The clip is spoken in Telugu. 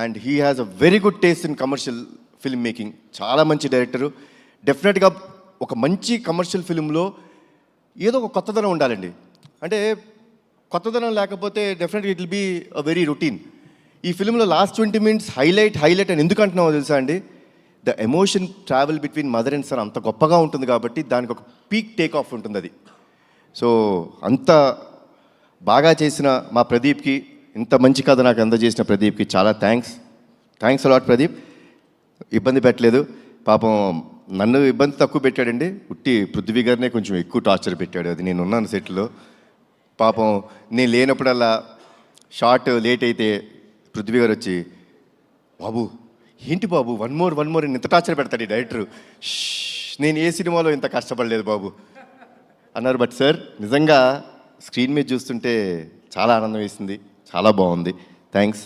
And he has a very good taste in commercial film making. చాలా మంచి డైరెక్టరు. డెఫినెట్గా ఒక మంచి కమర్షియల్ ఫిల్మ్లో ఏదో ఒక కొత్తదనం ఉండాలండి. అంటే కొత్తదనం లేకపోతే డెఫినెట్గా it will be a very routine. ఈ ఫిల్మ్లో లాస్ట్ 20 minutes హైలైట్ అని ఎందుకు అంటున్నామో తెలుసా అండి? The emotion travel between mother and son అంత గొప్పగా ఉంటుంది కాబట్టి దానికి ఒక పీక్ టేక్ ఆఫ్ ఉంటుంది అది. సో అంత బాగా చేసిన మా ప్రదీప్కి, ఇంత మంచి కథ నాకు అందజేసిన ప్రదీప్కి చాలా థ్యాంక్స్ అలాట్ ప్రదీప్. ఇబ్బంది పెట్టలేదు పాపం. నన్ను ఇబ్బంది తక్కువ పెట్టాడండి, ఉట్టి పృథ్వీ గారినే కొంచెం ఎక్కువ టార్చర్ పెట్టాడు. అది నేను ఉన్నాను సెట్లో. పాపం నేను లేనప్పుడల్లా షార్ట్ లేట్ అయితే పృథ్వీ గారు వచ్చి, బాబు ఏంటి బాబు వన్ మోర్ ఇంత టార్చర్ పెడతాడు ఈ డైరెక్టరు, నేను ఏ సినిమాలో ఇంత కష్టపడలేదు బాబు అన్నారు. బట్ సార్ నిజంగా స్క్రీన్ మీద చూస్తుంటే చాలా ఆనందం వేసింది, చాలా బాగుంది. థ్యాంక్స్.